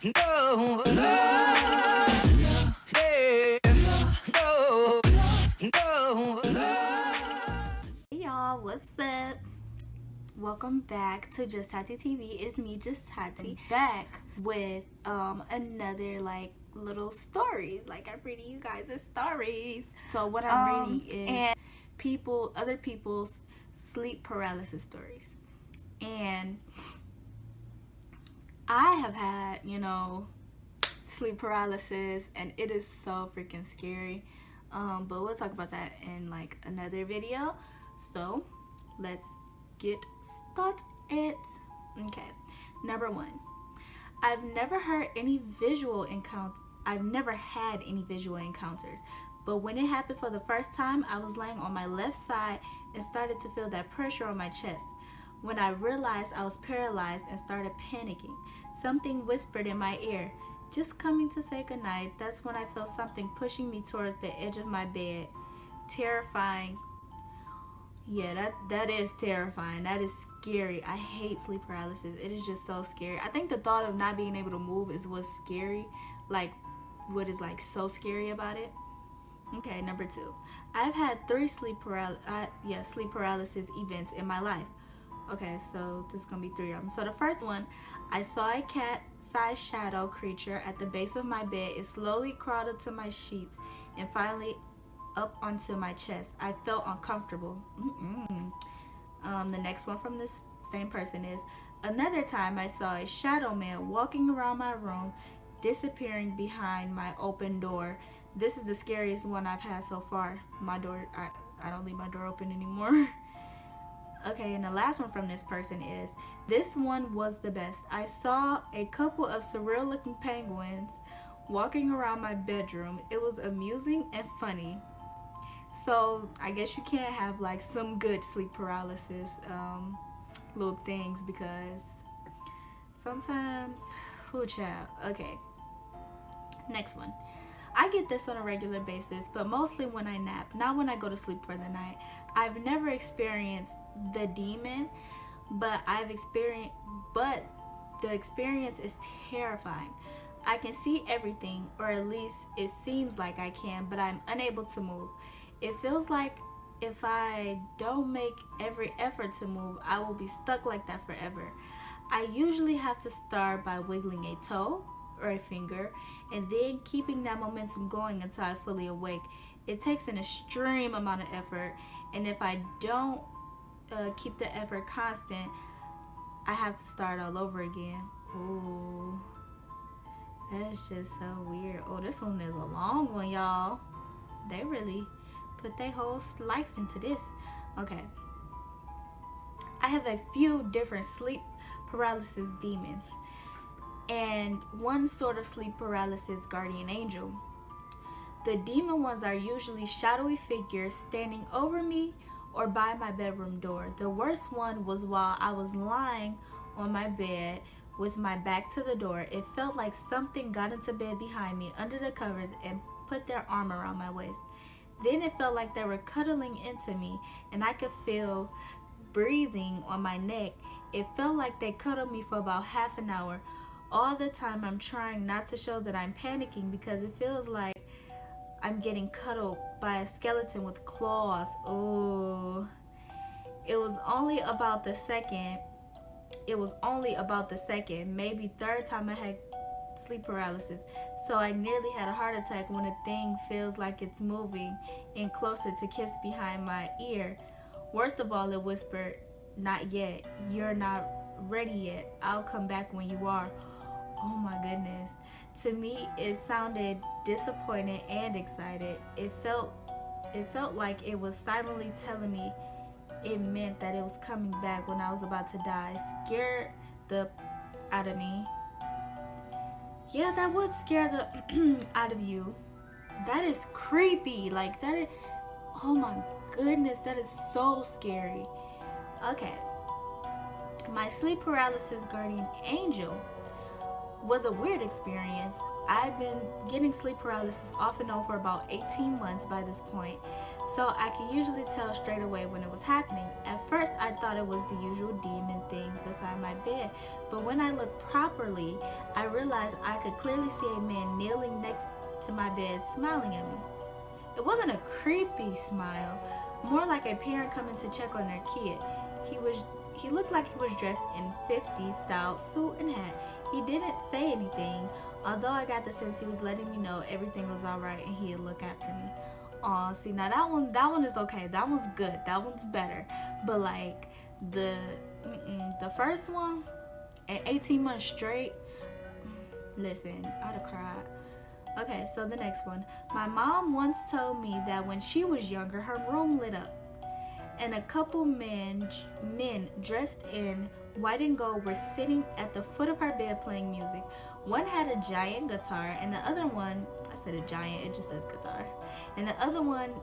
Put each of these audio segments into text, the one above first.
No, no, yeah, no, no, no. Hey y'all, what's up? Welcome back to Just Taty TV. It's me, Just Taty, back with another little story. Like I'm reading you guys' stories. So what I'm reading is other people's sleep paralysis stories, and I have had sleep paralysis, and it is so freaking scary. But we'll talk about that in like another video. So let's get started. Okay, number one, I've never had any visual encounters, but when it happened for the first time, I was laying on my left side and started to feel that pressure on my chest. When I realized I was paralyzed and started panicking, something whispered in my ear, "Just coming to say goodnight." That's when I felt something pushing me towards the edge of my bed. Terrifying. Yeah, that is terrifying. That is scary. I hate sleep paralysis. It is just so scary. I think the thought of not being able to move is what's scary. Like, what is like so scary about it. Okay, number two. I've had three sleep paralysis events in my life. Okay, so this is gonna be three of them. So the first one, I saw a cat-sized shadow creature at the base of my bed. It slowly crawled into my sheets and finally up onto my chest. I felt uncomfortable. The next one from this same person is, another time I saw a shadow man walking around my room, disappearing behind my open door. This is the scariest one I've had so far. My door, I don't leave my door open anymore. Okay, and the last one from this person is, this one was the best. I saw a couple of surreal looking penguins walking around my bedroom. It was amusing and funny. So I guess you can't have like some good sleep paralysis little things, because sometimes, oh child. Okay, next one. I get this on a regular basis, but mostly when I nap, not when I go to sleep for the night. I've never experienced the demon, but the experience is terrifying. I can see everything, or at least it seems like I can, but I'm unable to move. It feels like if I don't make every effort to move, I will be stuck like that forever. I usually have to start by wiggling a toe or a finger and then keeping that momentum going until I fully awake. It takes an extreme amount of effort, and if I don't keep the effort constant, I have to start all over again. Ooh, that's just so weird. Oh, this one is a long one, y'all. They really put their whole life into this. Okay. I have a few different sleep paralysis demons and one sort of sleep paralysis guardian angel. The demon ones are usually shadowy figures standing over me or by my bedroom door. The worst one was while I was lying on my bed with my back to the door. It felt like something got into bed behind me under the covers and put their arm around my waist. Then it felt like they were cuddling into me, and I could feel breathing on my neck. It felt like they cuddled me for about half an hour. All the time I'm trying not to show that I'm panicking, because it feels like I'm getting cuddled by a skeleton with claws. Oh, it was only about the second, maybe third time I had sleep paralysis. So I nearly had a heart attack when a thing feels like it's moving in closer to kiss behind my ear. Worst of all, it whispered, "Not yet. You're not ready yet. I'll come back when you are." Oh my goodness. To me, it sounded disappointed and excited. It felt like it was silently telling me it meant that it was coming back when I was about to die. Scared the out of me. Yeah, that would scare the out of you. That is creepy. Like, that is, oh my goodness, that is so scary. Okay. My sleep paralysis guardian angel was a weird experience. I've been getting sleep paralysis off and on for about 18 months by this point. so I could usually tell straight away when it was happening. At first, I thought it was the usual demon things beside my bed, but when I looked properly, I realized I could clearly see a man kneeling next to my bed smiling at me. It wasn't a creepy smile, more like a parent coming to check on their kid. He looked like he was dressed in 50s style suit and hat. He didn't say anything, although I got the sense he was letting me know everything was alright and he'd look after me. Aw, see, now that one is okay. That one's good. That one's better. But like the first one, at 18 months straight, listen, I'd have cried. Okay, so the next one. My mom once told me that when she was younger, her room lit up, and a couple men dressed in white and gold were sitting at the foot of her bed playing music. One had a giant guitar, and the other one, I said a giant, it just says guitar, and the other one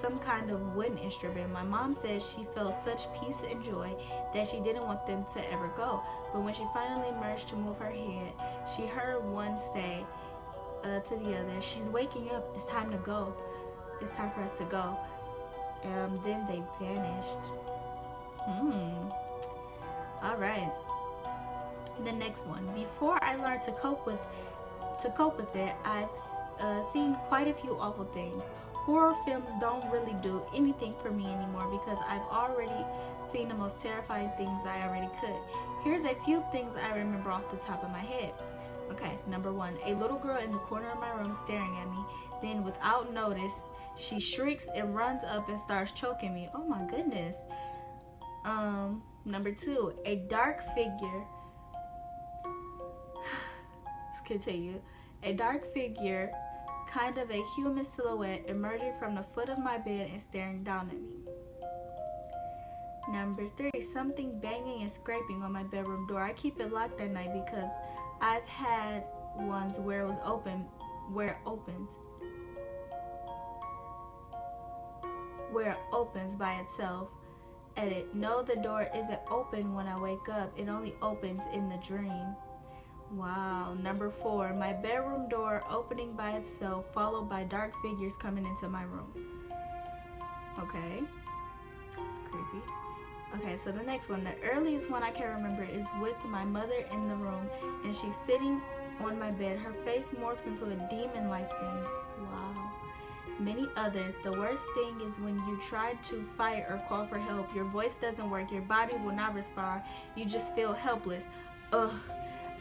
some kind of wooden instrument. My mom says she felt such peace and joy that she didn't want them to ever go. But when she finally emerged to move her head, she heard one say to the other, "She's waking up. It's time to go. It's time for us to go." Then they vanished. All right. The next one. Before I learned to cope with it, I've seen quite a few awful things. Horror films don't really do anything for me anymore because I've already seen the most terrifying things I already could. Here's a few things I remember off the top of my head. Okay, number one, a little girl in the corner of my room staring at me. Then, without notice, she shrieks and runs up and starts choking me. Oh my goodness. Number two, a dark figure. Let's continue. A dark figure, kind of a human silhouette, emerging from the foot of my bed and staring down at me. Number three, something banging and scraping on my bedroom door. I keep it locked at night because I've had ones where it opens by itself. Edit. No, the door isn't open when I wake up. It only opens in the dream. Wow. Number four, my bedroom door opening by itself, followed by dark figures coming into my room. Okay. It's creepy. Okay, so the next one, the earliest one I can remember is with my mother in the room, and she's sitting on my bed. Her face morphs into a demon-like thing. Wow. Many others. The worst thing is when you try to fight or call for help. Your voice doesn't work. Your body will not respond. You just feel helpless. Ugh.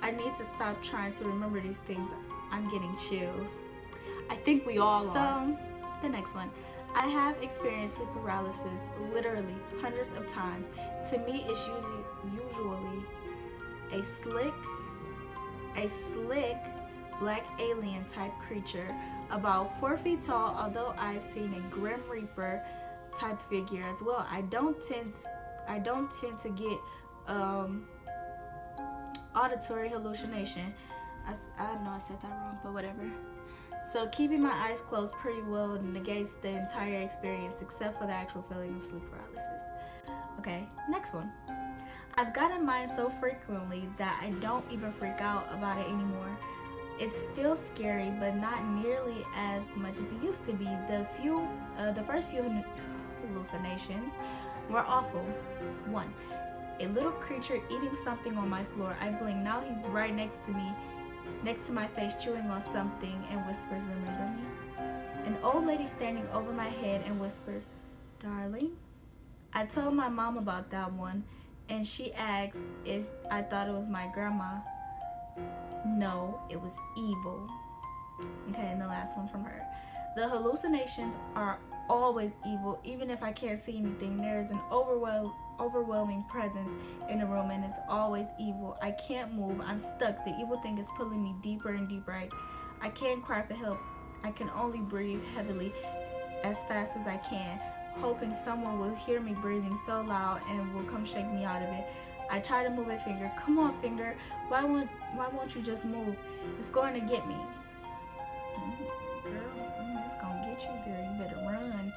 I need to stop trying to remember these things. I'm getting chills. I think we all are. So, the next one. I have experienced sleep paralysis literally hundreds of times. To me, it's usually a slick black alien type creature about 4 feet tall, although I've seen a Grim Reaper type figure as well. I don't tend to get auditory hallucination. I know I said that wrong, but whatever. So keeping my eyes closed pretty well negates the entire experience except for the actual feeling of sleep paralysis. Okay, next one. I've gotten mine so frequently that I don't even freak out about it anymore. It's still scary, but not nearly as much as it used to be. The first few hallucinations were awful. One, a little creature eating something on my floor. I blink. Now he's right next to me, next to my face, chewing on something, and whispers, "Remember me?" An old lady standing over my head and whispers, "Darling?" I told my mom about that one, and she asked if I thought it was my grandma. No, it was evil. Okay, and the last one from her. The hallucinations are always evil. Even if I can't see anything, there is an overwhelming presence in the room, and it's always evil. I can't move. I'm stuck. The evil thing is pulling me deeper and deeper. I can't cry for help. I can only breathe heavily as fast as I can, hoping someone will hear me breathing so loud and will come shake me out of it. I try to move a finger. Come on, finger. Why won't you just move? It's going to get me. Girl, it's going to get you, girl. You better run.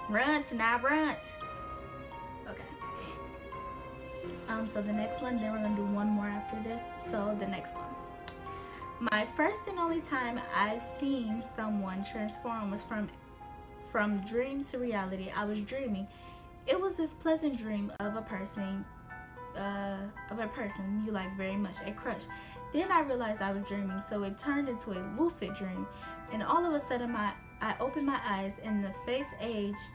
Run, now run. Okay. So the next one, then we're going to do one more after this. So the next one. My first and only time I've seen someone transform was from dream to reality. I was dreaming. It was this pleasant dream of a person you like very much, a crush. Then I realized I was dreaming, so it turned into a lucid dream. And all of a sudden I opened my eyes and the face aged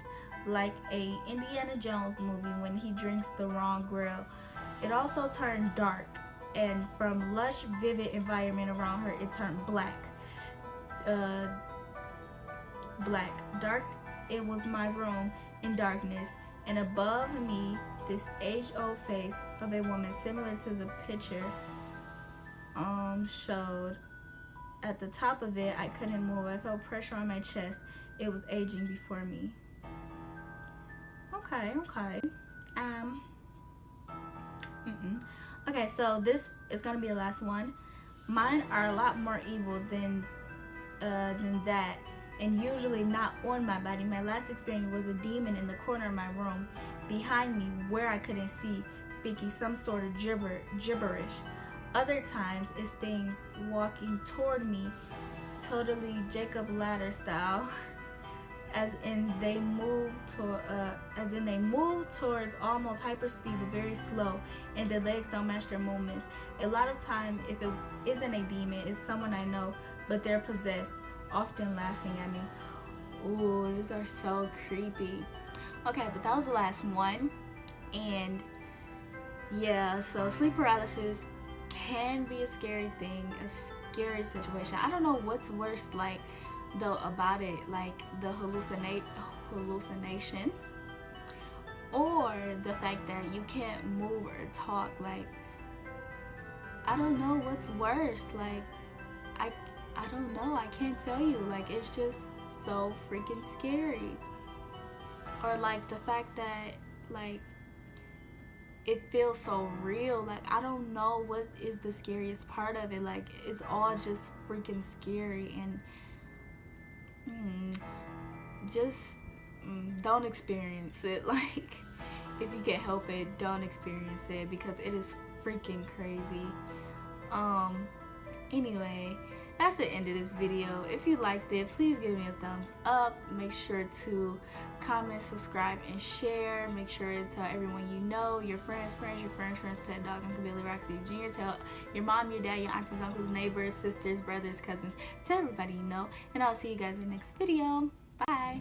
like a Indiana Jones movie when he drinks the wrong grill. It also turned dark, and from lush, vivid environment around her, it turned black. Dark. It was my room in darkness, and above me, this age-old face of a woman similar to the picture showed. At the top of it, I couldn't move. I felt pressure on my chest. It was aging before me. Okay. Okay, so this is gonna be the last one. Mine are a lot more evil than that, and usually not on my body. My last experience was a demon in the corner of my room, behind me, where I couldn't see, speaking some sort of gibberish. Other times, it's things walking toward me, totally Jacob Ladder style, as in they move towards almost hyperspeed but very slow, and their legs don't match their movements. A lot of time, if it isn't a demon, it's someone I know, but they're possessed, often laughing at me. Ooh, these are so creepy. Okay, but that was the last one. And yeah, so sleep paralysis can be a scary thing, a scary situation. I don't know what's worse, like, though, about it, like the hallucinations, or the fact that you can't move or talk. Like, I don't know what's worse. Like, I don't know. I can't tell you. Like, it's just so freaking scary. Or like the fact that, like, it feels so real. Like, I don't know what is the scariest part of it. Like, it's all just freaking scary. And just don't experience it. Like, if you can help it, don't experience it, because it is freaking crazy. Anyway, that's the end of this video. If you liked it, please give me a thumbs up. Make sure to comment, subscribe, and share. Make sure to tell everyone you know, your friends, pet dog, Uncle Billy, Roxy Jr. Tell your mom, your dad, your aunties, uncles, neighbors, sisters, brothers, cousins. Tell everybody you know. And I'll see you guys in the next video. Bye.